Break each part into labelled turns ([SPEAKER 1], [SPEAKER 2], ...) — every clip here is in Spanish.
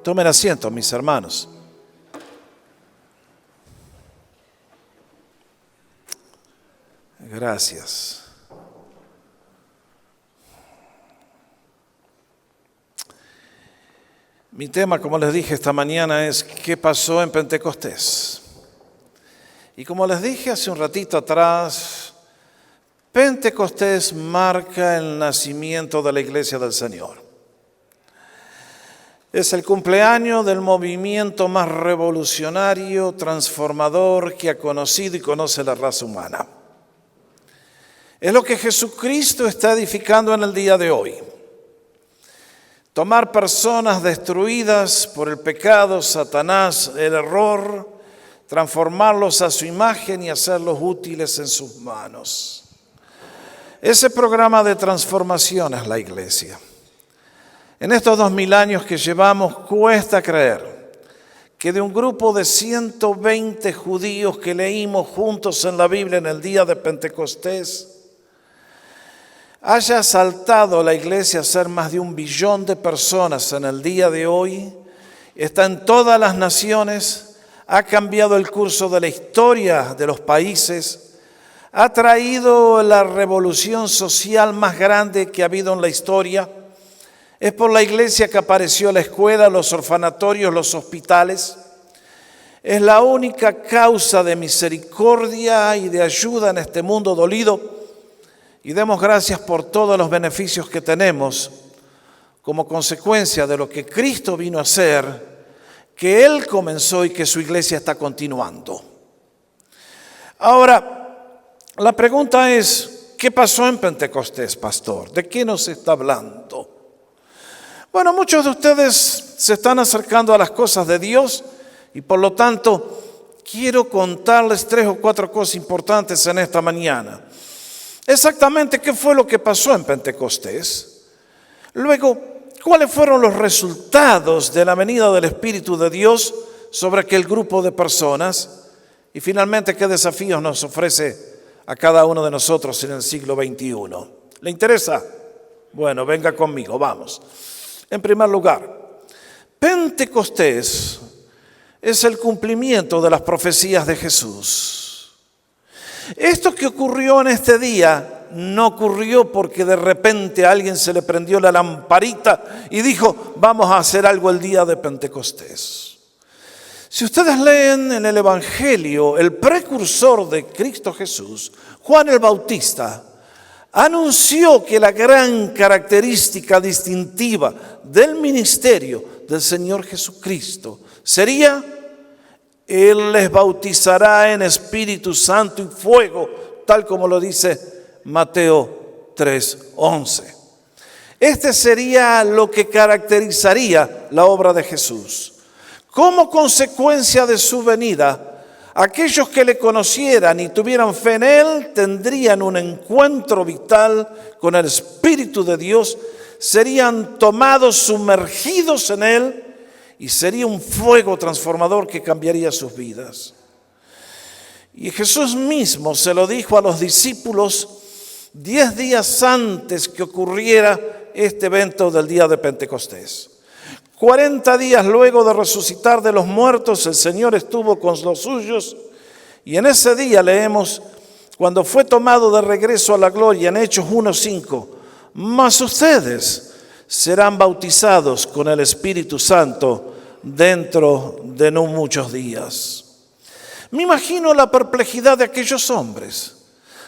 [SPEAKER 1] Tomen asiento, mis hermanos. Gracias. Mi tema, como les dije esta mañana, es ¿qué pasó en Pentecostés? Y como les dije hace un ratito atrás, Pentecostés marca el nacimiento de la Iglesia del Señor. Es el cumpleaños del movimiento más revolucionario, transformador que ha conocido y conoce la raza humana. Es lo que Jesucristo está edificando en el día de hoy. Tomar personas destruidas por el pecado, Satanás, el error, transformarlos a su imagen y hacerlos útiles en sus manos. Ese programa de transformación es la Iglesia. En estos 2000 años que llevamos, cuesta creer que de un grupo de 120 judíos que leímos juntos en la Biblia en el día de Pentecostés, haya saltado la Iglesia a ser más de 1 billón de personas en el día de hoy, está en todas las naciones, ha cambiado el curso de la historia de los países, ha traído la revolución social más grande que ha habido en la historia. Es por la Iglesia que apareció la escuela, los orfanatorios, los hospitales. Es la única causa de misericordia y de ayuda en este mundo dolido. Y demos gracias por todos los beneficios que tenemos como consecuencia de lo que Cristo vino a hacer, que Él comenzó y que su Iglesia está continuando. Ahora, la pregunta es, ¿qué pasó en Pentecostés, pastor? ¿De qué nos está hablando? Bueno, muchos de ustedes se están acercando a las cosas de Dios y por lo tanto quiero contarles 3 o 4 cosas importantes en esta mañana. Exactamente qué fue lo que pasó en Pentecostés. Luego, cuáles fueron los resultados de la venida del Espíritu de Dios sobre aquel grupo de personas. Y finalmente, qué desafíos nos ofrece a cada uno de nosotros en el siglo XXI. ¿Le interesa? Bueno, venga conmigo, vamos. En primer lugar, Pentecostés es el cumplimiento de las profecías de Jesús. Esto que ocurrió en este día no ocurrió porque de repente a alguien se le prendió la lamparita y dijo, vamos a hacer algo el día de Pentecostés. Si ustedes leen en el Evangelio, el precursor de Cristo Jesús, Juan el Bautista, anunció que la gran característica distintiva del ministerio del Señor Jesucristo sería: Él les bautizará en Espíritu Santo y fuego, tal como lo dice Mateo 3:11. Este sería lo que caracterizaría la obra de Jesús. Como consecuencia de su venida, aquellos que le conocieran y tuvieran fe en Él tendrían un encuentro vital con el Espíritu de Dios, serían tomados, sumergidos en Él y sería un fuego transformador que cambiaría sus vidas. Y Jesús mismo se lo dijo a los discípulos 10 días antes que ocurriera este evento del día de Pentecostés. 40 días luego de resucitar de los muertos, el Señor estuvo con los suyos y en ese día leemos, cuando fue tomado de regreso a la gloria en Hechos 1:5, mas ustedes serán bautizados con el Espíritu Santo dentro de no muchos días. Me imagino la perplejidad de aquellos hombres.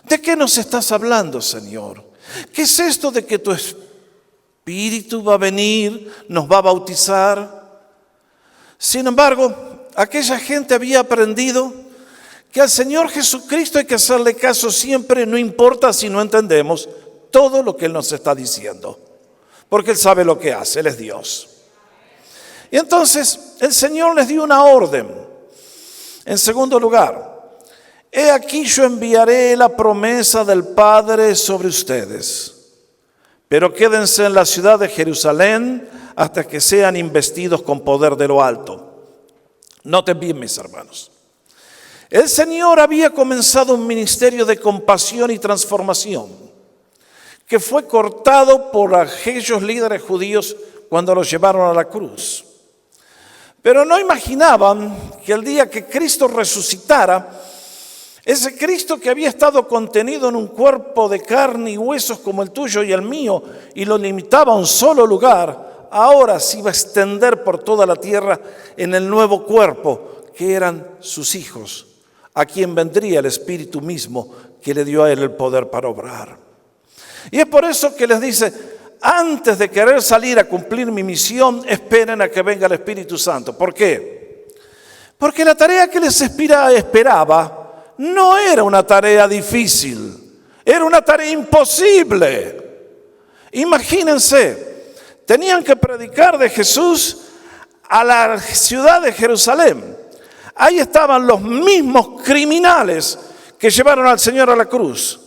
[SPEAKER 1] ¿De qué nos estás hablando, Señor? ¿Qué es esto de que tu Espíritu va a venir, nos va a bautizar? Sin embargo, aquella gente había aprendido que al Señor Jesucristo hay que hacerle caso siempre, no importa si no entendemos todo lo que Él nos está diciendo, porque Él sabe lo que hace, Él es Dios. Y entonces el Señor les dio una orden. En segundo lugar, he aquí yo enviaré la promesa del Padre sobre ustedes, pero quédense en la ciudad de Jerusalén hasta que sean investidos con poder de lo alto. Noten bien, mis hermanos. El Señor había comenzado un ministerio de compasión y transformación que fue cortado por aquellos líderes judíos cuando los llevaron a la cruz. Pero no imaginaban que el día que Cristo resucitara, ese Cristo que había estado contenido en un cuerpo de carne y huesos como el tuyo y el mío, y lo limitaba a un solo lugar, ahora se iba a extender por toda la tierra en el nuevo cuerpo, que eran sus hijos, a quien vendría el Espíritu mismo que le dio a él el poder para obrar. Y es por eso que les dice, antes de querer salir a cumplir mi misión, esperen a que venga el Espíritu Santo. ¿Por qué? Porque la tarea que les esperaba no era una tarea difícil, era una tarea imposible. Imagínense, tenían que predicar de Jesús a la ciudad de Jerusalén. Ahí estaban los mismos criminales que llevaron al Señor a la cruz.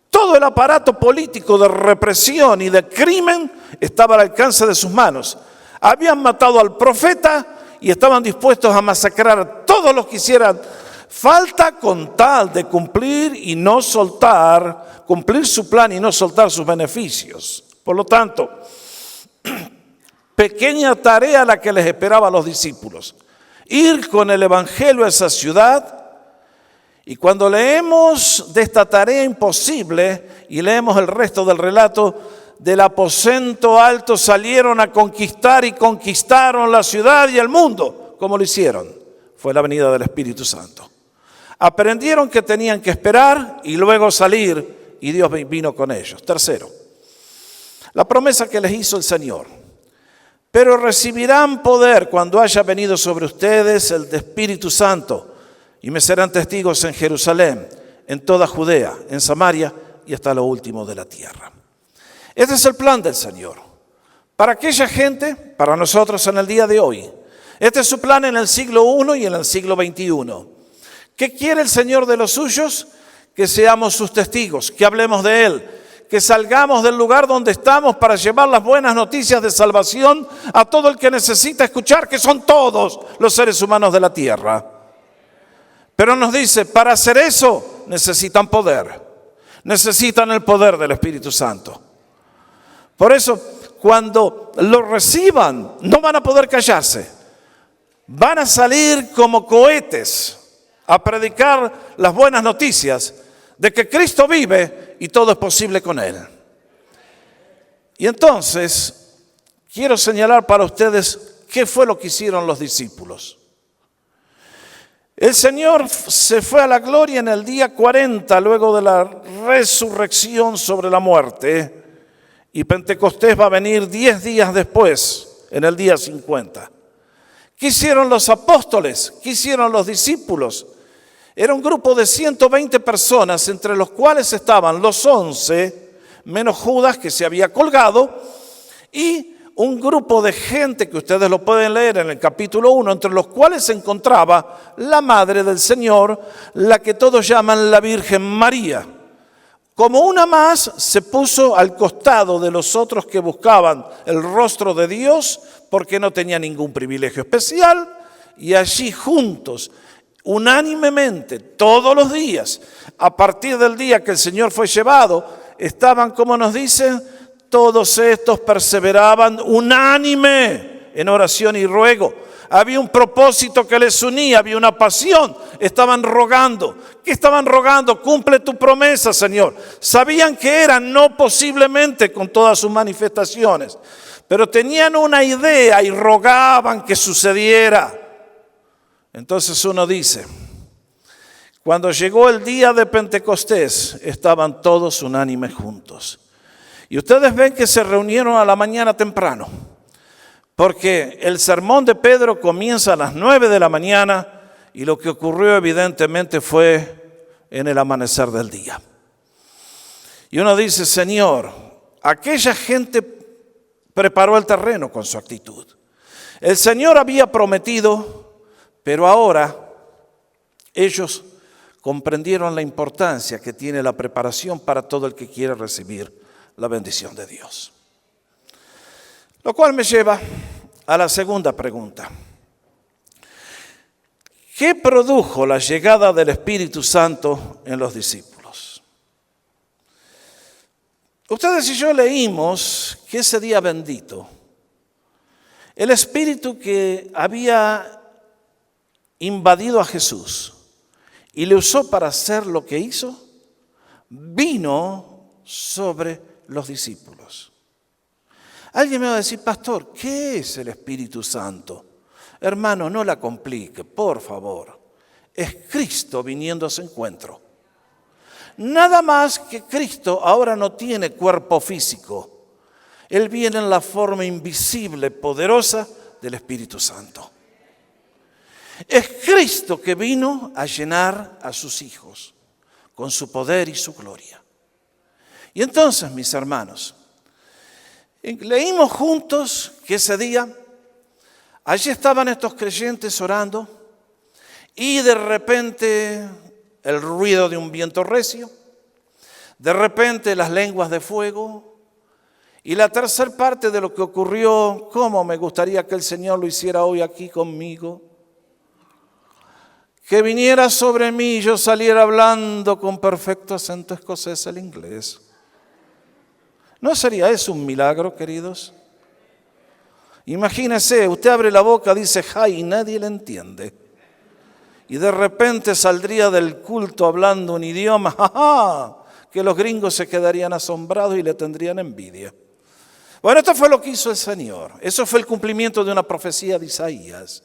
[SPEAKER 1] Todo el aparato político de represión y de crimen estaba al alcance de sus manos. Habían matado al profeta y estaban dispuestos a masacrar a todos los que hicieran falta con tal de cumplir su plan y no soltar sus beneficios. Por lo tanto, pequeña tarea la que les esperaba a los discípulos. Ir con el evangelio a esa ciudad. Y cuando leemos de esta tarea imposible y leemos el resto del relato, del aposento alto salieron a conquistar y conquistaron la ciudad y el mundo. ¿Cómo lo hicieron? Fue la venida del Espíritu Santo. Aprendieron que tenían que esperar y luego salir, y Dios vino con ellos. Tercero, la promesa que les hizo el Señor. Pero recibirán poder cuando haya venido sobre ustedes el Espíritu Santo, y me serán testigos en Jerusalén, en toda Judea, en Samaria y hasta lo último de la tierra. Este es el plan del Señor. Para aquella gente, para nosotros en el día de hoy. Este es su plan en el siglo I y en el siglo XXI. ¿Qué quiere el Señor de los suyos? Que seamos sus testigos, que hablemos de Él, que salgamos del lugar donde estamos para llevar las buenas noticias de salvación a todo el que necesita escuchar, que son todos los seres humanos de la tierra. Pero nos dice, para hacer eso necesitan poder, necesitan el poder del Espíritu Santo. Por eso, cuando lo reciban, no van a poder callarse, van a salir como cohetes a predicar las buenas noticias de que Cristo vive y todo es posible con Él. Y entonces, quiero señalar para ustedes qué fue lo que hicieron los discípulos. El Señor se fue a la gloria en el día 40, luego de la resurrección sobre la muerte, y Pentecostés va a venir 10 días después, en el día 50. ¿Qué hicieron los apóstoles? ¿Qué hicieron los discípulos? Era un grupo de 120 personas, entre los cuales estaban los 11, menos Judas que se había colgado, y un grupo de gente que ustedes lo pueden leer en el capítulo 1, entre los cuales se encontraba la Madre del Señor, la que todos llaman la Virgen María. Como una más, se puso al costado de los otros que buscaban el rostro de Dios, porque no tenía ningún privilegio especial, y allí juntos, unánimemente, todos los días, a partir del día que el Señor fue llevado, estaban, como nos dicen, todos estos perseveraban unánime en oración y ruego. Había un propósito que les unía, había una pasión. Estaban rogando. ¿Qué estaban rogando? Cumple tu promesa, Señor. Sabían que era, no posiblemente con todas sus manifestaciones, pero tenían una idea y rogaban que sucediera. Entonces uno dice, cuando llegó el día de Pentecostés, estaban todos unánimes juntos. Y ustedes ven que se reunieron a la mañana temprano, porque el sermón de Pedro comienza a las 9 de la mañana y lo que ocurrió evidentemente fue en el amanecer del día. Y uno dice, Señor, aquella gente preparó el terreno con su actitud. El Señor había prometido, pero ahora ellos comprendieron la importancia que tiene la preparación para todo el que quiere recibir la bendición de Dios. Lo cual me lleva a la segunda pregunta. ¿Qué produjo la llegada del Espíritu Santo en los discípulos? Ustedes y yo leímos que ese día bendito, El espíritu que había invadido a Jesús y le usó para hacer lo que hizo, vino sobre los discípulos. Alguien me va a decir, pastor, ¿qué es el Espíritu Santo? Hermano, no la complique, por favor. Es Cristo viniendo a su encuentro. Nada más que Cristo ahora no tiene cuerpo físico. Él viene en la forma invisible, poderosa del Espíritu Santo. Es Cristo que vino a llenar a sus hijos con su poder y su gloria. Y entonces, mis hermanos, leímos juntos que ese día, allí estaban estos creyentes orando y de repente el ruido de un viento recio, de repente las lenguas de fuego y la tercera parte de lo que ocurrió, cómo me gustaría que el Señor lo hiciera hoy aquí conmigo, que viniera sobre mí y yo saliera hablando con perfecto acento escocés el inglés. ¿No sería eso un milagro, queridos? Imagínese, usted abre la boca, dice hi y nadie le entiende. Y de repente saldría del culto hablando un idioma, ¡ja! Que los gringos se quedarían asombrados y le tendrían envidia. Bueno, esto fue lo que hizo el Señor. Eso fue el cumplimiento de una profecía de Isaías.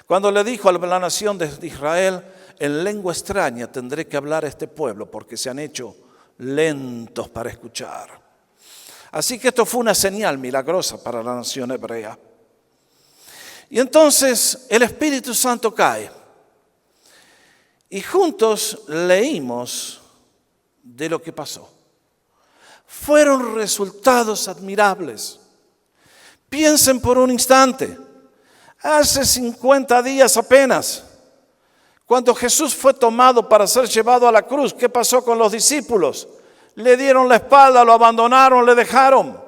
[SPEAKER 1] Cuando le dijo a la nación de Israel, en lengua extraña tendré que hablar a este pueblo porque se han hecho lentos para escuchar. Así que esto fue una señal milagrosa para la nación hebrea. Y entonces el Espíritu Santo cae. Y juntos leímos de lo que pasó. Fueron resultados admirables. Piensen por un instante. Hace 50 días apenas, cuando Jesús fue tomado para ser llevado a la cruz, ¿qué pasó con los discípulos? Le dieron la espalda, lo abandonaron, le dejaron.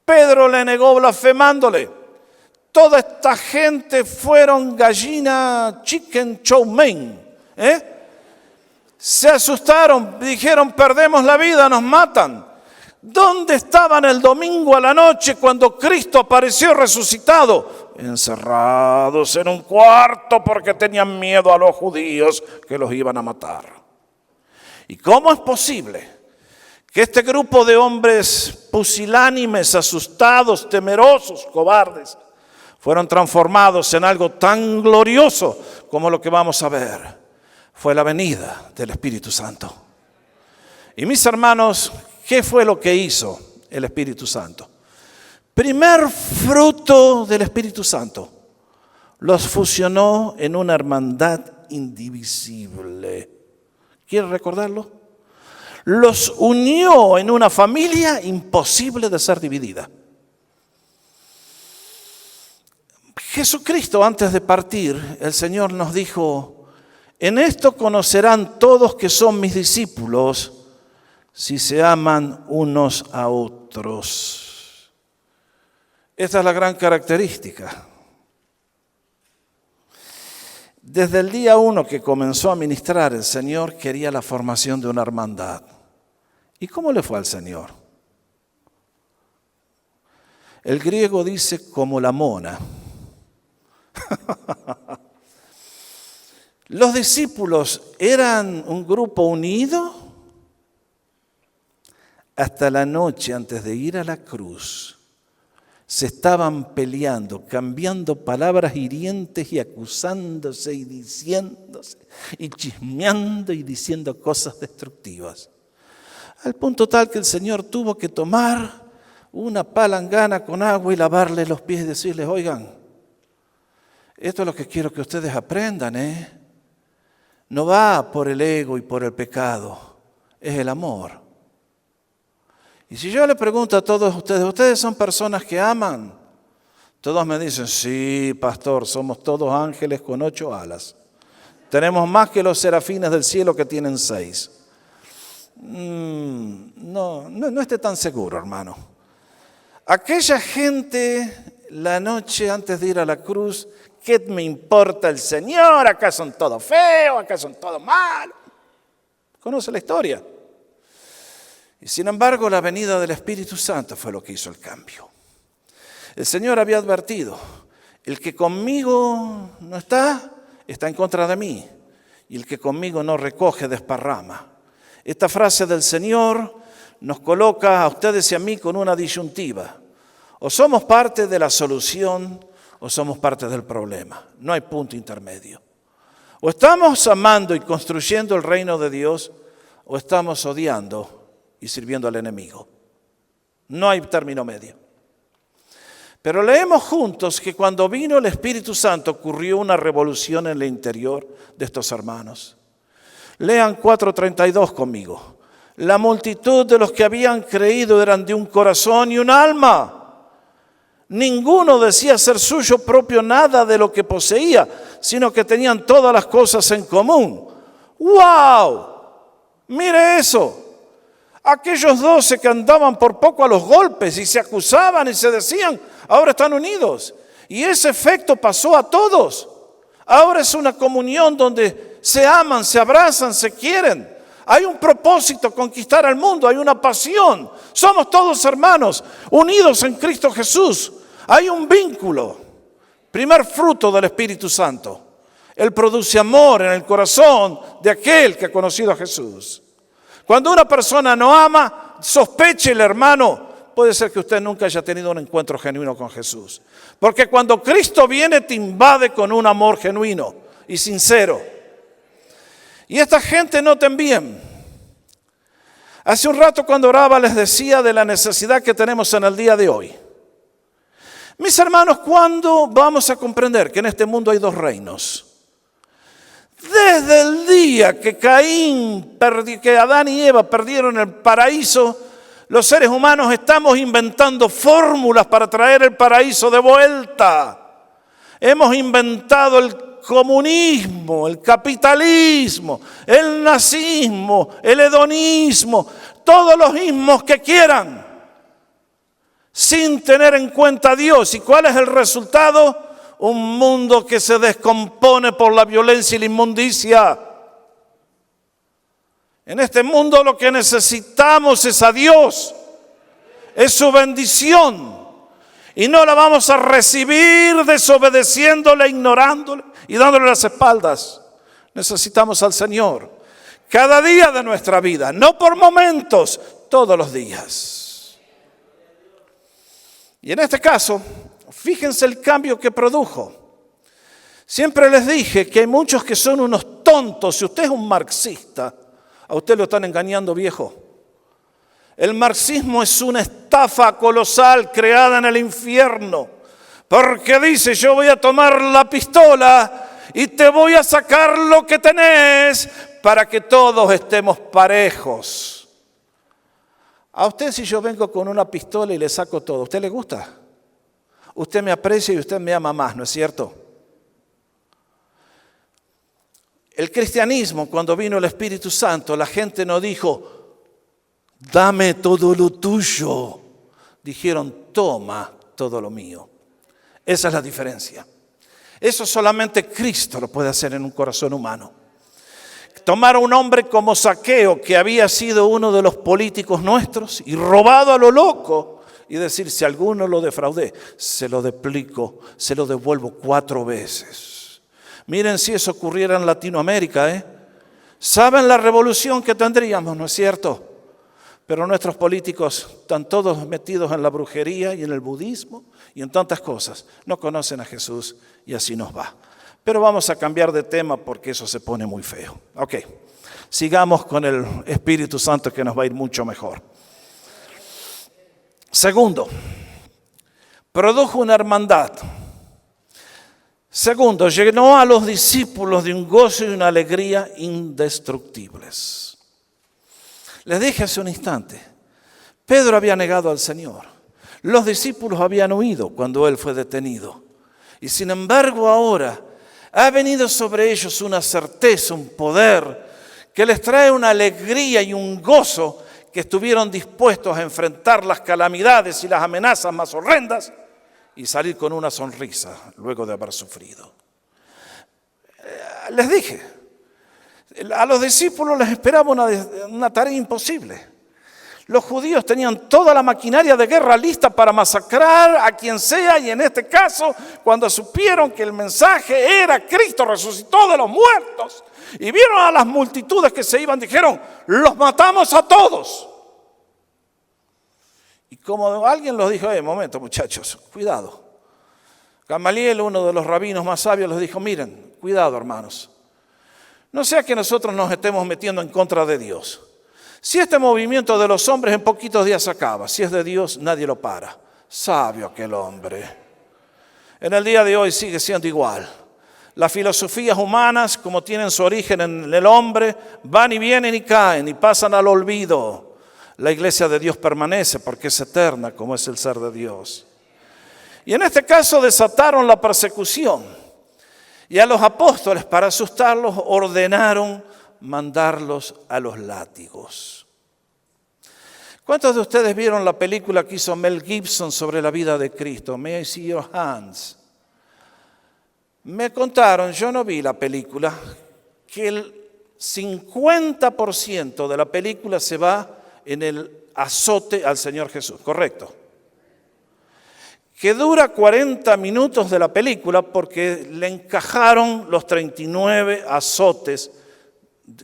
[SPEAKER 1] Pedro le negó blasfemándole. Toda esta gente fueron gallina, chicken chow mein. Se asustaron, dijeron, perdemos la vida, nos matan. ¿Dónde estaban el domingo a la noche cuando Cristo apareció resucitado? Encerrados en un cuarto porque tenían miedo a los judíos que los iban a matar. ¿Y cómo es posible que este grupo de hombres pusilánimes, asustados, temerosos, cobardes, fueron transformados en algo tan glorioso como lo que vamos a ver? Fue la venida del Espíritu Santo. Y mis hermanos, ¿qué fue lo que hizo el Espíritu Santo? Primer fruto del Espíritu Santo, los fusionó en una hermandad indivisible. ¿Quiere recordarlo? Los unió en una familia imposible de ser dividida. Jesucristo, antes de partir, el Señor nos dijo, en esto conocerán todos que son mis discípulos, si se aman unos a otros. Esta es la gran característica. Desde el día 1 que comenzó a ministrar, el Señor quería la formación de una hermandad. ¿Y cómo le fue al Señor? El griego dice como la mona. Los discípulos eran un grupo unido hasta la noche antes de ir a la cruz. Se estaban peleando, cambiando palabras hirientes y acusándose y diciéndose y chismeando y diciendo cosas destructivas. Al punto tal que el Señor tuvo que tomar una palangana con agua y lavarle los pies y decirles, oigan, esto es lo que quiero que ustedes aprendan, No va por el ego y por el pecado, es el amor. Y si yo le pregunto a todos ustedes, ¿ustedes son personas que aman? Todos me dicen, sí, pastor, somos todos ángeles con 8 alas. Tenemos más que los serafines del cielo que tienen 6. No esté tan seguro, hermano. Aquella gente, la noche antes de ir a la cruz, ¿qué me importa el Señor? Acá son todos feos, acá son todos malos. ¿Conoce la historia? Y sin embargo, la venida del Espíritu Santo fue lo que hizo el cambio. El Señor había advertido, el que conmigo no está, está en contra de mí. Y el que conmigo no recoge, desparrama. Esta frase del Señor nos coloca a ustedes y a mí con una disyuntiva. O somos parte de la solución o somos parte del problema. No hay punto intermedio. O estamos amando y construyendo el reino de Dios o estamos odiando y sirviendo al enemigo. No hay término medio. Pero leemos juntos que cuando vino el Espíritu Santo ocurrió una revolución en el interior de estos hermanos. Lean 4:32 conmigo. La multitud de los que habían creído eran de un corazón y un alma. Ninguno decía ser suyo propio nada de lo que poseía, sino que tenían todas las cosas en común. ¡Wow! Mire eso. Aquellos 12 que andaban por poco a los golpes y se acusaban y se decían, ahora están unidos. Y ese efecto pasó a todos. Ahora es una comunión donde se aman, se abrazan, se quieren. Hay un propósito, conquistar al mundo, hay una pasión. Somos todos hermanos, unidos en Cristo Jesús. Hay un vínculo. Primer fruto del Espíritu Santo. Él produce amor en el corazón de aquel que ha conocido a Jesús. Cuando una persona no ama, sospeche el hermano, puede ser que usted nunca haya tenido un encuentro genuino con Jesús. Porque cuando Cristo viene te invade con un amor genuino y sincero. Y esta gente noten bien. Hace un rato cuando oraba les decía de la necesidad que tenemos en el día de hoy. Mis hermanos, ¿cuándo vamos a comprender que en este mundo hay dos reinos? Desde el día que que Adán y Eva perdieron el paraíso, los seres humanos estamos inventando fórmulas para traer el paraíso de vuelta. Hemos inventado el comunismo, el capitalismo, el nazismo, el hedonismo, todos los ismos que quieran, sin tener en cuenta a Dios. ¿Y cuál es el resultado? Un mundo que se descompone por la violencia y la inmundicia. En este mundo lo que necesitamos es a Dios, es su bendición. Y no la vamos a recibir desobedeciéndole, ignorándole y dándole las espaldas. Necesitamos al Señor cada día de nuestra vida, no por momentos, todos los días. Y en este caso, fíjense el cambio que produjo. Siempre les dije que hay muchos que son unos tontos. Si usted es un marxista, a usted lo están engañando, viejo. El marxismo es una estafa colosal creada en el infierno. Porque dice, yo voy a tomar la pistola y te voy a sacar lo que tenés para que todos estemos parejos. A usted si yo vengo con una pistola y le saco todo, ¿a usted le gusta? Usted me aprecia y usted me ama más, ¿no es cierto? El cristianismo, cuando vino el Espíritu Santo, la gente no dijo, dame todo lo tuyo. Dijeron, toma todo lo mío. Esa es la diferencia. Eso solamente Cristo lo puede hacer en un corazón humano. Tomar a un hombre como Zaqueo, que había sido uno de los políticos nuestros y robado a lo loco, y decir, si alguno lo defraudé, se lo duplico, se lo devuelvo 4 veces. Miren si eso ocurriera en Latinoamérica, ¿Saben la revolución que tendríamos, no es cierto? Pero nuestros políticos están todos metidos en la brujería y en el budismo y en tantas cosas. No conocen a Jesús y así nos va. Pero vamos a cambiar de tema porque eso se pone muy feo. Ok, sigamos con el Espíritu Santo que nos va a ir mucho mejor. Segundo, produjo una hermandad. Segundo, llenó a los discípulos de un gozo y una alegría indestructibles. Les dije hace un instante, Pedro había negado al Señor. Los discípulos habían huido cuando Él fue detenido. Y sin embargo ahora ha venido sobre ellos una certeza, un poder que les trae una alegría y un gozo que estuvieron dispuestos a enfrentar las calamidades y las amenazas más horrendas y salir con una sonrisa luego de haber sufrido. Les dije, a los discípulos les esperaba una tarea imposible. Los judíos tenían toda la maquinaria de guerra lista para masacrar a quien sea, y en este caso, cuando supieron que el mensaje era Cristo resucitó de los muertos y vieron a las multitudes que se iban, dijeron: los matamos a todos. Y como alguien los dijo: momento muchachos, cuidado. Gamaliel, uno de los rabinos más sabios, les dijo: miren, cuidado hermanos, no sea que nosotros nos estemos metiendo en contra de Dios. Si este movimiento de los hombres en poquitos días se acaba, si es de Dios, nadie lo para. Sabio aquel hombre. En el día de hoy sigue siendo igual. Las filosofías humanas, como tienen su origen en el hombre, van y vienen y caen y pasan al olvido. La iglesia de Dios permanece porque es eterna, como es el ser de Dios. Y en este caso desataron la persecución. Y a los apóstoles, para asustarlos, ordenaron mandarlos a los látigos. ¿Cuántos de ustedes vieron la película que hizo Mel Gibson sobre la vida de Cristo? May I see your hands? Me contaron, yo no vi la película, que el 50% de la película se va en el azote al Señor Jesús, ¿correcto? Que dura 40 minutos de la película porque le encajaron los 39 azotes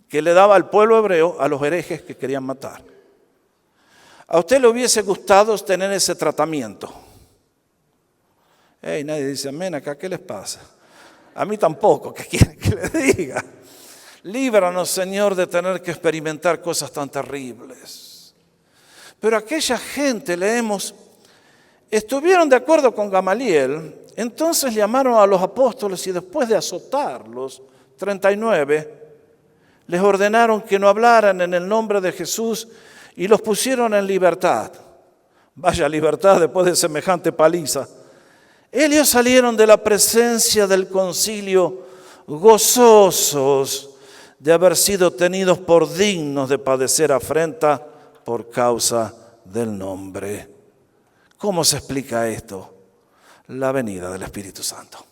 [SPEAKER 1] que le daba al pueblo hebreo a los herejes que querían matar. ¿A usted le hubiese gustado tener ese tratamiento? Nadie dice amén acá, ¿qué les pasa? A mí tampoco, ¿qué quieren que le diga? Líbranos, Señor, de tener que experimentar cosas tan terribles. Pero aquella gente, leemos, estuvieron de acuerdo con Gamaliel, entonces llamaron a los apóstoles y después de azotarlos, 39, les ordenaron que no hablaran en el nombre de Jesús y los pusieron en libertad. Vaya libertad después de semejante paliza. Ellos salieron de la presencia del concilio gozosos de haber sido tenidos por dignos de padecer afrenta por causa del nombre. ¿Cómo se explica esto? La venida del Espíritu Santo.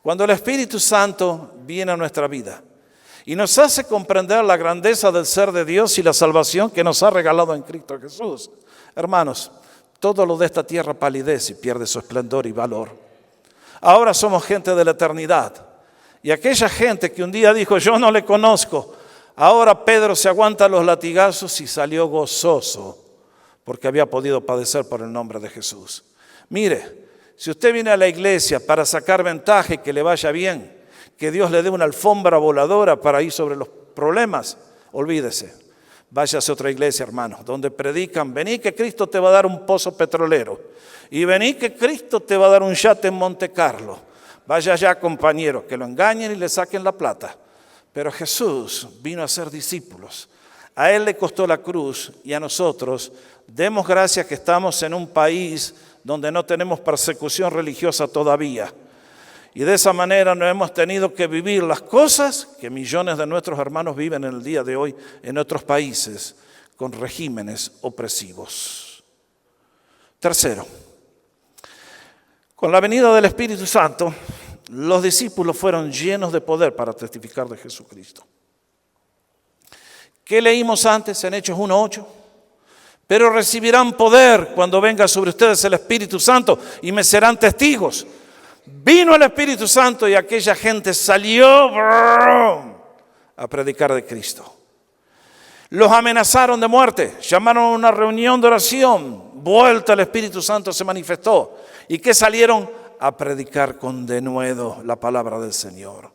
[SPEAKER 1] Cuando el Espíritu Santo viene a nuestra vida y nos hace comprender la grandeza del ser de Dios y la salvación que nos ha regalado en Cristo Jesús. Hermanos, todo lo de esta tierra palidece y pierde su esplendor y valor. Ahora somos gente de la eternidad. Y aquella gente que un día dijo: yo no le conozco, ahora Pedro se aguanta los latigazos y salió gozoso porque había podido padecer por el nombre de Jesús. Mire, si usted viene a la iglesia para sacar ventaja y que le vaya bien, que Dios le dé una alfombra voladora para ir sobre los problemas, olvídese. Váyase a otra iglesia, hermano, donde predican: vení que Cristo te va a dar un pozo petrolero. Y vení que Cristo te va a dar un yate en Monte Carlo. Vaya allá, compañero, que lo engañen y le saquen la plata. Pero Jesús vino a ser discípulos. A Él le costó la cruz y a nosotros demos gracias que estamos en un país donde no tenemos persecución religiosa todavía. Y de esa manera no hemos tenido que vivir las cosas que millones de nuestros hermanos viven en el día de hoy en otros países con regímenes opresivos. Tercero, con la venida del Espíritu Santo, los discípulos fueron llenos de poder para testificar de Jesucristo. ¿Qué leímos antes en Hechos 1:8? Pero recibirán poder cuando venga sobre ustedes el Espíritu Santo y me serán testigos. Vino el Espíritu Santo y aquella gente salió a predicar de Cristo. Los amenazaron de muerte, llamaron a una reunión de oración. Vuelta el Espíritu Santo se manifestó. ¿Y qué salieron? A predicar con denuedo la palabra del Señor.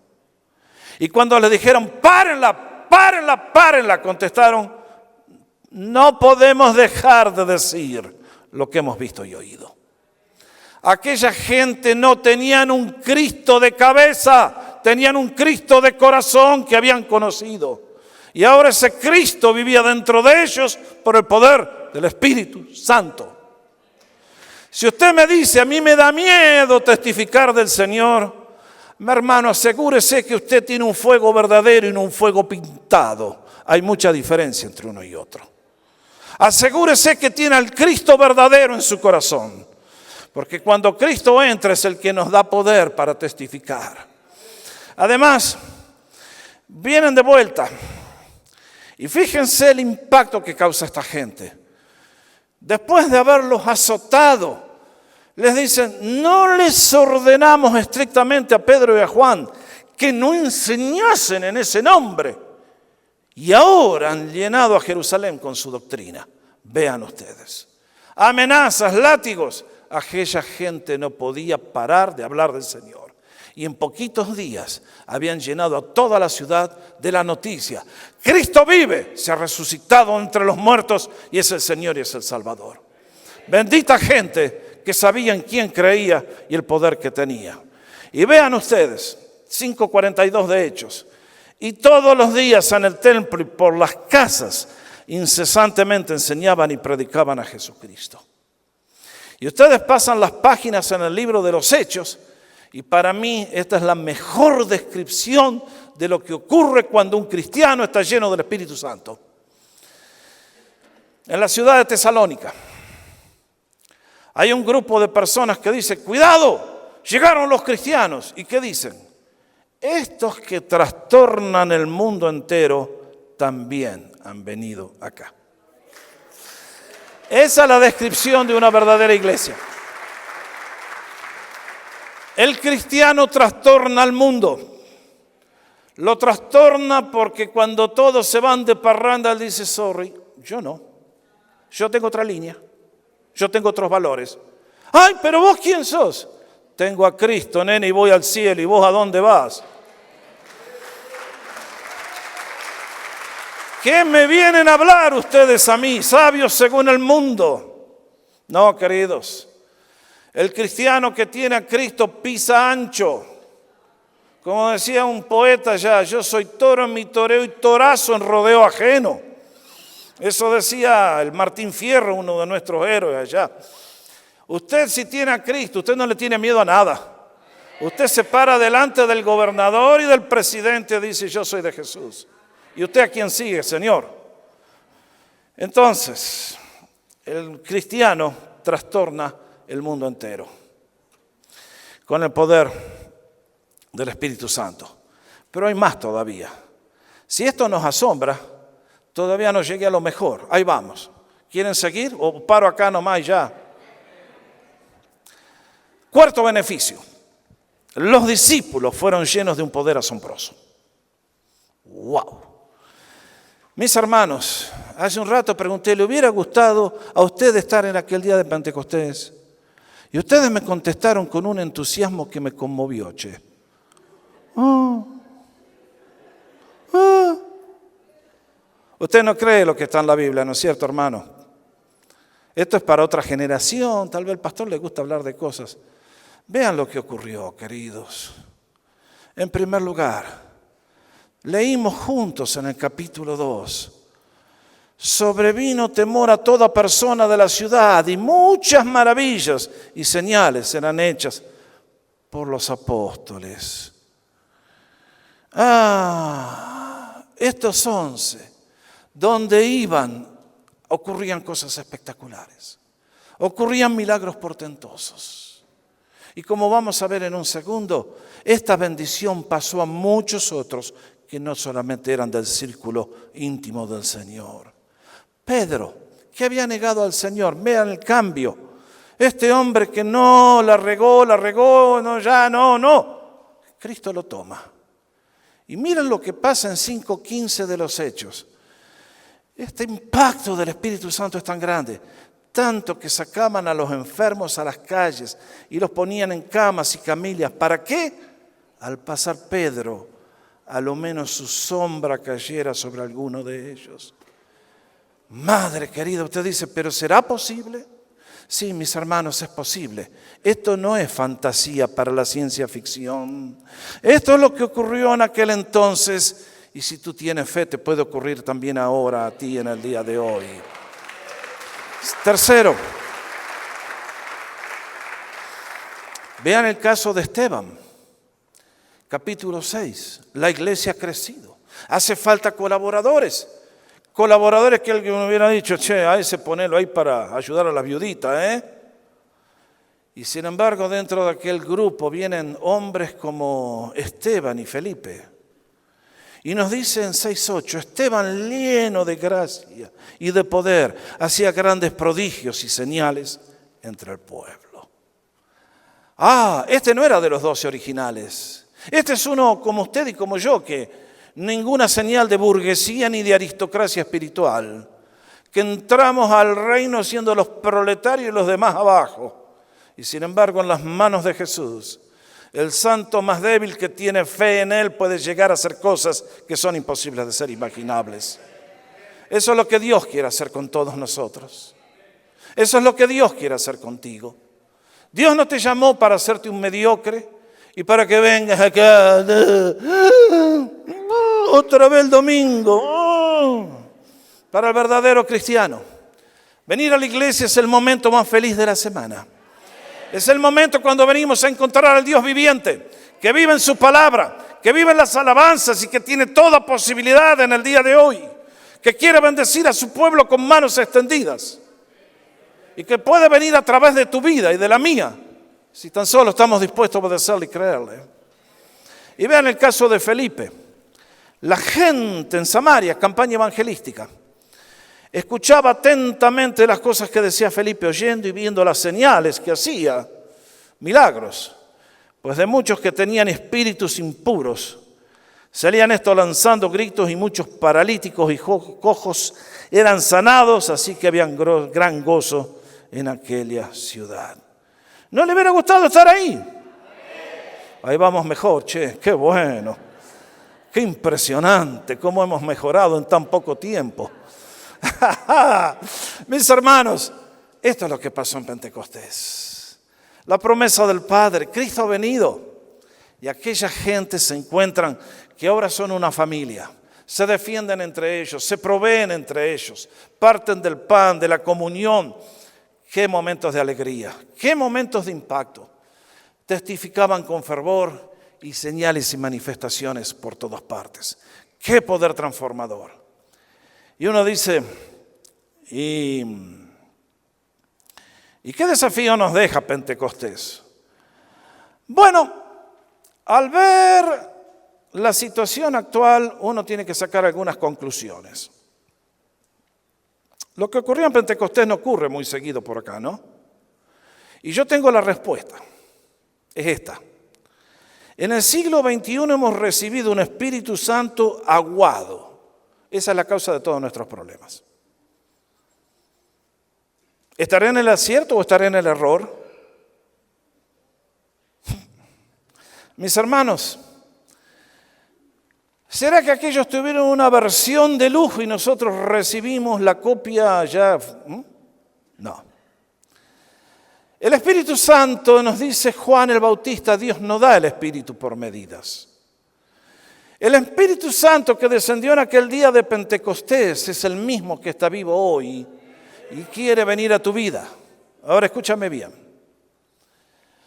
[SPEAKER 1] Y cuando les dijeron: párenla, párenla, párenla, contestaron: no podemos dejar de decir lo que hemos visto y oído. Aquella gente no tenían un Cristo de cabeza, tenían un Cristo de corazón que habían conocido. Y ahora ese Cristo vivía dentro de ellos por el poder del Espíritu Santo. Si usted me dice: a mí me da miedo testificar del Señor, mi hermano, asegúrese que usted tiene un fuego verdadero y no un fuego pintado. Hay mucha diferencia entre uno y otro. Asegúrese que tiene al Cristo verdadero en su corazón. Porque cuando Cristo entra es el que nos da poder para testificar. Además, vienen de vuelta Y fíjense el impacto que causa esta gente. Después de haberlos azotado, les dicen, no les ordenamos estrictamente a Pedro y a Juan que no enseñasen en ese nombre. Y ahora han llenado a Jerusalén con su doctrina. Vean ustedes. Amenazas, látigos. Aquella gente no podía parar de hablar del Señor. Y en poquitos días habían llenado a toda la ciudad de la noticia. Cristo vive, se ha resucitado entre los muertos y es el Señor y es el Salvador. Bendita gente que sabía en quién creía y el poder que tenía. Y vean ustedes, 5:42 de Hechos. Y todos los días en el templo y por las casas incesantemente enseñaban y predicaban a Jesucristo. Y ustedes pasan las páginas en el libro de los Hechos y para mí esta es la mejor descripción de lo que ocurre cuando un cristiano está lleno del Espíritu Santo. En la ciudad de Tesalónica hay un grupo de personas que dice, cuidado, llegaron los cristianos. ¿Y qué dicen? Estos que trastornan el mundo entero también han venido acá. Esa es la descripción de una verdadera iglesia. El cristiano trastorna al mundo. Lo trastorna porque cuando todos se van de parranda, él dice, sorry, yo no. Yo tengo otra línea. Yo tengo otros valores. Ay, pero vos ¿quién sos? Tengo a Cristo, nene, y voy al cielo. ¿Y vos a dónde vas? ¿Qué me vienen a hablar ustedes a mí, sabios según el mundo? No, queridos. El cristiano que tiene a Cristo pisa ancho. Como decía un poeta ya, yo soy toro en mi toreo y torazo en rodeo ajeno. Eso decía el Martín Fierro, uno de nuestros héroes allá. Usted si tiene a Cristo, usted no le tiene miedo a nada. Usted se para delante del gobernador y del presidente y dice, yo soy de Jesús. ¿Y usted a quién sigue, Señor? Entonces, el cristiano trastorna el mundo entero con el poder del Espíritu Santo. Pero hay más todavía. Si esto nos asombra, todavía no llegué a lo mejor. Ahí vamos. ¿Quieren seguir o paro acá nomás y ya? Cuarto beneficio. Los discípulos fueron llenos de un poder asombroso. ¡Wow! Mis hermanos, hace un rato pregunté, ¿le hubiera gustado a usted estar en aquel día de Pentecostés? Y ustedes me contestaron con un entusiasmo que me conmovió, che. Usted no cree lo que está en la Biblia, ¿no es cierto, hermano? Esto es para otra generación, tal vez al pastor le gusta hablar de cosas. Vean lo que ocurrió, queridos. En primer lugar, leímos juntos en el capítulo 2. Sobrevino temor a toda persona de la ciudad y muchas maravillas y señales eran hechas por los apóstoles. Estos 11, donde iban, ocurrían cosas espectaculares. Ocurrían milagros portentosos. Y como vamos a ver en un segundo, esta bendición pasó a muchos otros que no solamente eran del círculo íntimo del Señor. Pedro, que había negado al Señor, vean el cambio. Este hombre que no la regó, no. Cristo lo toma. Y miren lo que pasa en 5:15 de los Hechos. Este impacto del Espíritu Santo es tan grande, tanto que sacaban a los enfermos a las calles y los ponían en camas y camillas. ¿Para qué? Al pasar Pedro, a lo menos su sombra cayera sobre alguno de ellos. Madre querida, usted dice, ¿pero será posible? Sí, mis hermanos, es posible. Esto no es fantasía para la ciencia ficción. Esto es lo que ocurrió en aquel entonces y si tú tienes fe te puede ocurrir también ahora a ti en el día de hoy. Tercero, vean el caso de Esteban, capítulo 6. La iglesia ha crecido. Hace falta colaboradores. Colaboradores que alguien me hubiera dicho, che, a ese ponelo ahí para ayudar a la viudita, Y sin embargo, dentro de aquel grupo vienen hombres como Esteban y Felipe. Y nos dice en 6:8, Esteban, lleno de gracia y de poder, hacía grandes prodigios y señales entre el pueblo. Este no era de los 12 originales. Este es uno como usted y como yo, que ninguna señal de burguesía ni de aristocracia espiritual, que entramos al reino siendo los proletarios y los demás abajo. Y sin embargo, en las manos de Jesús, el santo más débil que tiene fe en Él puede llegar a hacer cosas que son imposibles de ser imaginables. Eso es lo que Dios quiere hacer con todos nosotros. Eso es lo que Dios quiere hacer contigo. Dios no te llamó para hacerte un mediocre y para que vengas acá otra vez el domingo. Para el verdadero cristiano, venir a la iglesia es el momento más feliz de la semana. Es el momento cuando venimos a encontrar al Dios viviente, que vive en su palabra, que vive en las alabanzas y que tiene toda posibilidad en el día de hoy, que quiere bendecir a su pueblo con manos extendidas y que puede venir a través de tu vida y de la mía, si tan solo estamos dispuestos a obedecerle y creerle. Y vean el caso de Felipe. La gente en Samaria, campaña evangelística, escuchaba atentamente las cosas que decía Felipe, oyendo y viendo las señales que hacía, milagros. Pues de muchos que tenían espíritus impuros, salían estos lanzando gritos y muchos paralíticos y cojos eran sanados, así que había gran gozo en aquella ciudad. ¿No le hubiera gustado estar ahí? Ahí vamos mejor, qué bueno, qué impresionante cómo hemos mejorado en tan poco tiempo. Mis hermanos, esto es lo que pasó en Pentecostés. La promesa del Padre, Cristo ha venido y aquella gente se encuentran que ahora son una familia, se defienden entre ellos, se proveen entre ellos, parten del pan, de la comunión. Qué momentos de alegría, qué momentos de impacto. Testificaban con fervor y señales y manifestaciones por todas partes. Qué poder transformador. Y uno dice, ¿y qué desafío nos deja Pentecostés? Bueno, al ver la situación actual, uno tiene que sacar algunas conclusiones. Lo que ocurrió en Pentecostés no ocurre muy seguido por acá, ¿no? Y yo tengo la respuesta, es esta. En el siglo XXI hemos recibido un Espíritu Santo aguado. Esa es la causa de todos nuestros problemas. ¿Estaré en el acierto o estaré en el error? Mis hermanos, ¿será que aquellos tuvieron una versión de lujo y nosotros recibimos la copia ya? No. El Espíritu Santo, nos dice Juan el Bautista, Dios no da el Espíritu por medidas. El Espíritu Santo que descendió en aquel día de Pentecostés es el mismo que está vivo hoy y quiere venir a tu vida. Ahora escúchame bien.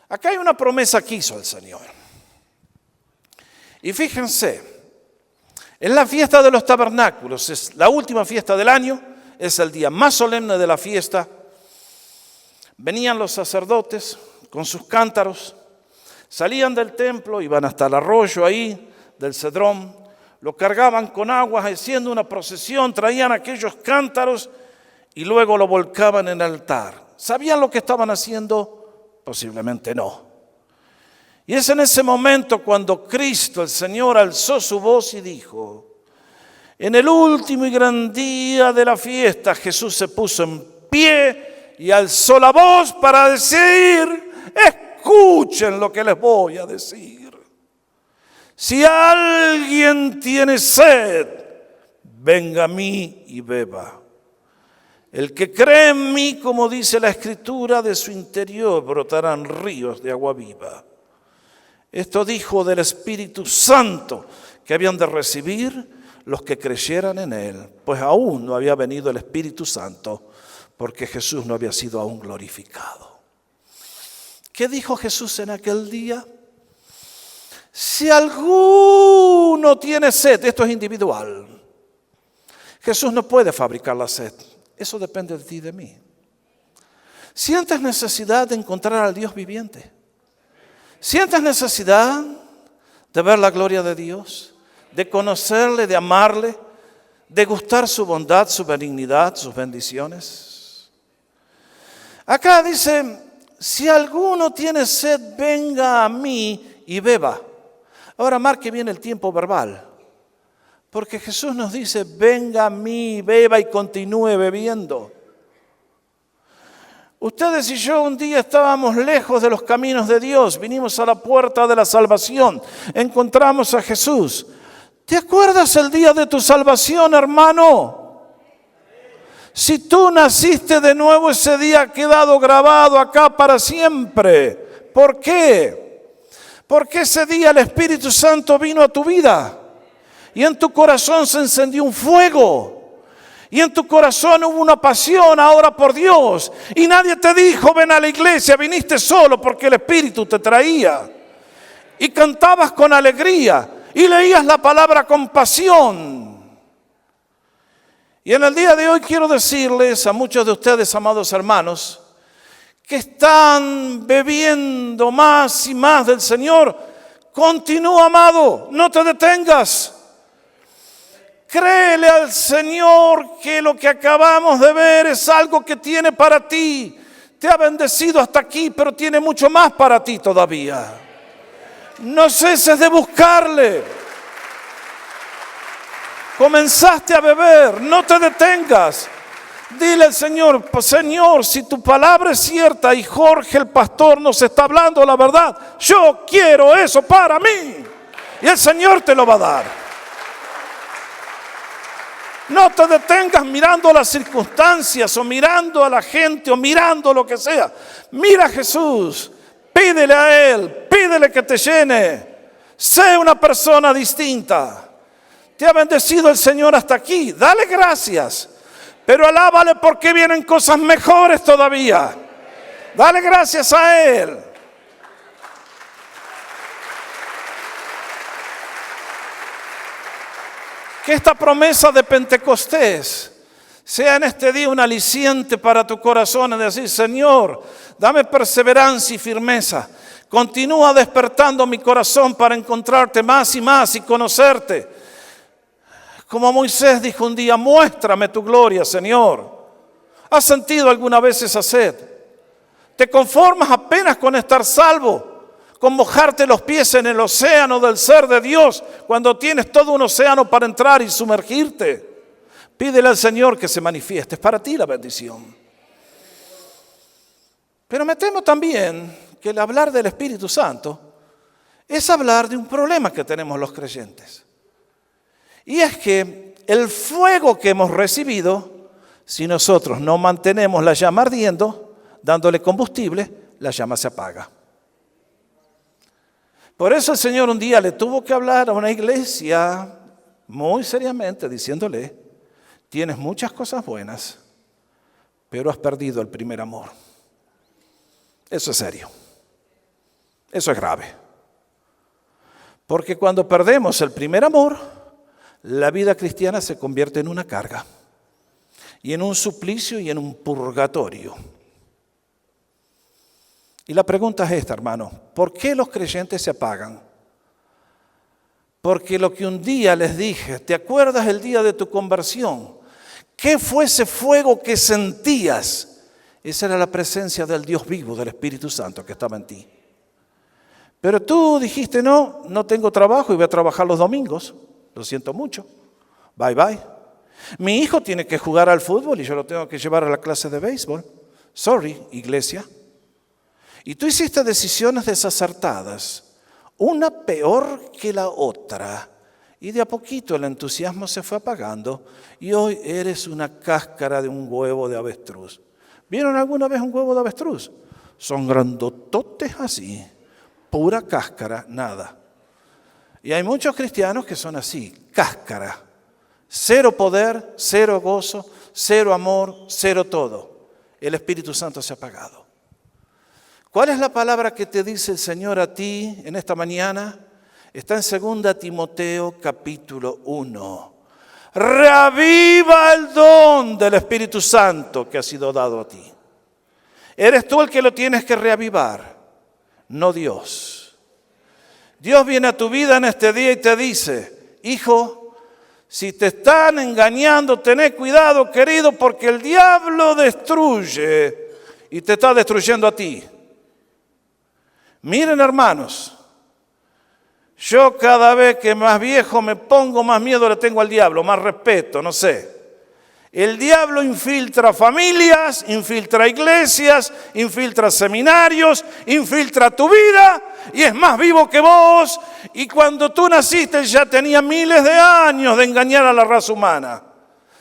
[SPEAKER 1] Acá hay una promesa que hizo el Señor. Y fíjense, en la fiesta de los tabernáculos, es la última fiesta del año, es el día más solemne de la fiesta. Venían los sacerdotes con sus cántaros, salían del templo, iban hasta el arroyo ahí, del Cedrón, lo cargaban con agua, haciendo una procesión, traían aquellos cántaros y luego lo volcaban en el altar. ¿Sabían lo que estaban haciendo? Posiblemente no. Y es en ese momento cuando Cristo, el Señor, alzó su voz y dijo, en el último y gran día de la fiesta, Jesús se puso en pie y alzó la voz para decir, escuchen lo que les voy a decir. Si alguien tiene sed, venga a mí y beba. El que cree en mí, como dice la Escritura, de su interior brotarán ríos de agua viva. Esto dijo del Espíritu Santo que habían de recibir los que creyeran en Él, pues aún no había venido el Espíritu Santo, porque Jesús no había sido aún glorificado. ¿Qué dijo Jesús en aquel día? Si alguno tiene sed, esto es individual. Jesús no puede fabricar la sed. Eso depende de ti y de mí. ¿Sientes necesidad de encontrar al Dios viviente? ¿Sientes necesidad de ver la gloria de Dios? de conocerle, de amarle, de gustar su bondad, su benignidad, sus bendiciones? Acá dice, si alguno tiene sed, venga a mí y beba. Ahora marque bien el tiempo verbal, porque Jesús nos dice, venga a mí, beba y continúe bebiendo. Ustedes y yo un día estábamos lejos de los caminos de Dios, vinimos a la puerta de la salvación, encontramos a Jesús. ¿Te acuerdas el día de tu salvación, hermano? Si tú naciste de nuevo, ese día ha quedado grabado acá para siempre. ¿Por qué? Porque ese día el Espíritu Santo vino a tu vida y en tu corazón se encendió un fuego. Y en tu corazón hubo una pasión ahora por Dios. Y nadie te dijo, ven a la iglesia, viniste solo porque el Espíritu te traía. Y cantabas con alegría y leías la palabra con pasión. Y en el día de hoy quiero decirles a muchos de ustedes, amados hermanos, que están bebiendo más y más del Señor. Continúa, amado, no te detengas. Créele al Señor que lo que acabamos de ver es algo que tiene para ti. Te ha bendecido hasta aquí, pero tiene mucho más para ti todavía. No ceses de buscarle. Comenzaste a beber, no te detengas. Dile al Señor, Señor, si tu palabra es cierta y Jorge el pastor nos está hablando la verdad, yo quiero eso para mí. Y el Señor te lo va a dar. No te detengas mirando las circunstancias o mirando a la gente o mirando lo que sea. Mira a Jesús, pídele a Él, pídele que te llene. Sé una persona distinta. Te ha bendecido el Señor hasta aquí, dale gracias. Pero alábale porque vienen cosas mejores todavía. Dale gracias a Él. Que esta promesa de Pentecostés sea en este día un aliciente para tu corazón, en decir, Señor, dame perseverancia y firmeza. Continúa despertando mi corazón para encontrarte más y más y conocerte. Como Moisés dijo un día, muéstrame tu gloria, Señor. ¿Has sentido alguna vez esa sed? ¿Te conformas apenas con estar salvo? Con mojarte los pies en el océano del ser de Dios, cuando tienes todo un océano para entrar y sumergirte. Pídele al Señor que se manifieste, es para ti la bendición. Pero me temo también que el hablar del Espíritu Santo es hablar de un problema que tenemos los creyentes. Y es que el fuego que hemos recibido, si nosotros no mantenemos la llama ardiendo, dándole combustible, la llama se apaga. Por eso el Señor un día le tuvo que hablar a una iglesia muy seriamente diciéndole, tienes muchas cosas buenas, pero has perdido el primer amor. Eso es serio. Eso es grave. Porque cuando perdemos el primer amor, la vida cristiana se convierte en una carga, y en un suplicio y en un purgatorio. Y la pregunta es esta, hermano, ¿por qué los creyentes se apagan? Porque lo que un día les dije, ¿te acuerdas el día de tu conversión? ¿Qué fue ese fuego que sentías? Esa era la presencia del Dios vivo, del Espíritu Santo que estaba en ti. Pero tú dijiste, no tengo trabajo y voy a trabajar los domingos. Lo siento mucho. Bye, bye. Mi hijo tiene que jugar al fútbol y yo lo tengo que llevar a la clase de béisbol. Sorry, iglesia. Y tú hiciste decisiones desacertadas, una peor que la otra. Y de a poquito el entusiasmo se fue apagando y hoy eres una cáscara de un huevo de avestruz. ¿Vieron alguna vez un huevo de avestruz? Son grandototes así, pura cáscara, nada. Y hay muchos cristianos que son así, cáscara. Cero poder, cero gozo, cero amor, cero todo. El Espíritu Santo se ha apagado. ¿Cuál es la palabra que te dice el Señor a ti en esta mañana? Está en 2 Timoteo capítulo 1. Reaviva el don del Espíritu Santo que ha sido dado a ti. Eres tú el que lo tienes que reavivar, no Dios. Dios viene a tu vida en este día y te dice, hijo, si te están engañando, tené cuidado, querido, porque el diablo destruye y te está destruyendo a ti. Miren, hermanos, yo cada vez que más viejo me pongo, más miedo le tengo al diablo, más respeto, no sé. El diablo infiltra familias, infiltra iglesias, infiltra seminarios, infiltra tu vida y es más vivo que vos. Y cuando tú naciste ya tenía miles de años de engañar a la raza humana.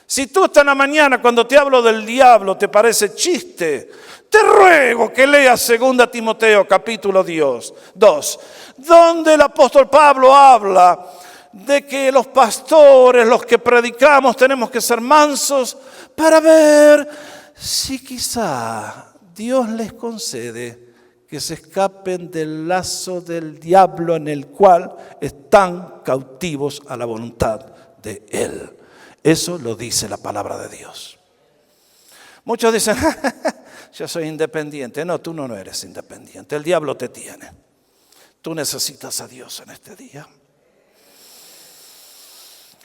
[SPEAKER 1] Si tú esta mañana cuando te hablo del diablo te parece chiste, te ruego que leas 2 Timoteo capítulo 2, donde el apóstol Pablo habla de que los pastores, los que predicamos, tenemos que ser mansos para ver si quizá Dios les concede que se escapen del lazo del diablo en el cual están cautivos a la voluntad de Él. Eso lo dice la palabra de Dios. Muchos dicen, yo soy independiente. No, tú no eres independiente. El diablo te tiene. Tú necesitas a Dios en este día.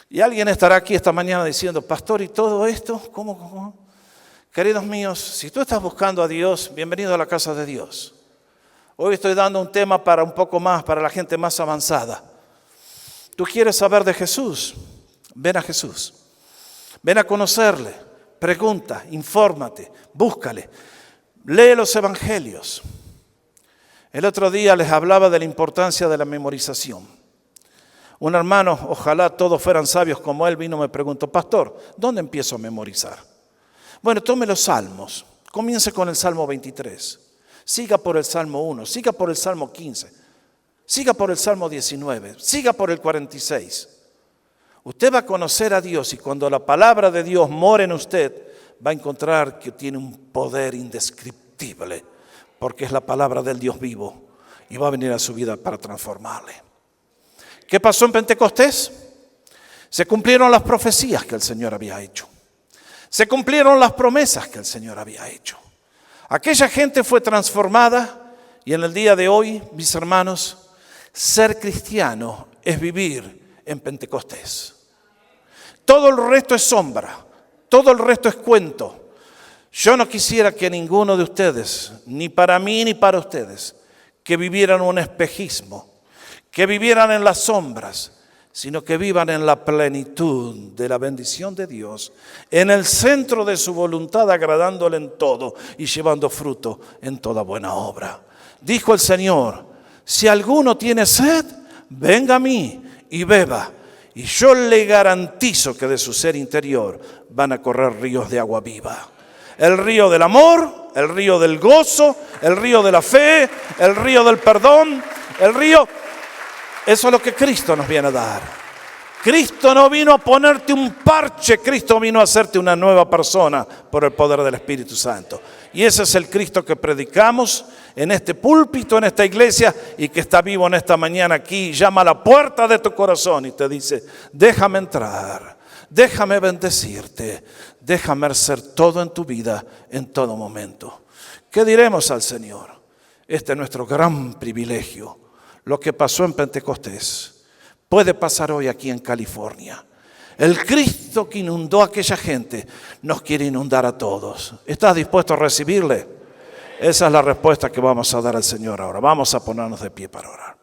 [SPEAKER 1] Y alguien estará aquí esta mañana diciendo, pastor, ¿y todo esto? ¿Cómo? Queridos míos, si tú estás buscando a Dios, bienvenido a la casa de Dios. Hoy estoy dando un tema para un poco más, para la gente más avanzada. ¿Tú quieres saber de Jesús? Ven a Jesús. Ven a conocerle. Pregunta, infórmate, búscale. Lee los evangelios. El otro día les hablaba de la importancia de la memorización. Un hermano, ojalá todos fueran sabios como él, vino y me preguntó, pastor, ¿dónde empiezo a memorizar? Bueno, tome los salmos. Comience con el Salmo 23. Siga por el Salmo 1, siga por el Salmo 15. Siga por el Salmo 19, siga por el 46. Usted va a conocer a Dios y cuando la palabra de Dios mora en usted, va a encontrar que tiene un poder indescriptible, porque es la palabra del Dios vivo y va a venir a su vida para transformarle. ¿Qué pasó en Pentecostés? Se cumplieron las profecías que el Señor había hecho. Se cumplieron las promesas que el Señor había hecho. Aquella gente fue transformada y en el día de hoy, mis hermanos, ser cristiano es vivir en Pentecostés. Todo el resto es sombra, todo el resto es cuento. Yo no quisiera que ninguno de ustedes, ni para mí ni para ustedes, que vivieran un espejismo, que vivieran en las sombras, sino que vivan en la plenitud de la bendición de Dios, en el centro de su voluntad, agradándole en todo y llevando fruto en toda buena obra. Dijo el Señor, si alguno tiene sed, venga a mí y beba, y yo le garantizo que de su ser interior van a correr ríos de agua viva. El río del amor, el río del gozo, el río de la fe, el río del perdón, el río... Eso es lo que Cristo nos viene a dar. Cristo no vino a ponerte un parche, Cristo vino a hacerte una nueva persona por el poder del Espíritu Santo. Y ese es el Cristo que predicamos en este púlpito, en esta iglesia, y que está vivo en esta mañana aquí. Llama a la puerta de tu corazón y te dice, déjame entrar, déjame bendecirte, déjame hacer todo en tu vida, en todo momento. ¿Qué diremos al Señor? Este es nuestro gran privilegio. Lo que pasó en Pentecostés puede pasar hoy aquí en California. El Cristo que inundó a aquella gente nos quiere inundar a todos. ¿Estás dispuesto a recibirle? Esa es la respuesta que vamos a dar al Señor ahora. Vamos a ponernos de pie para orar.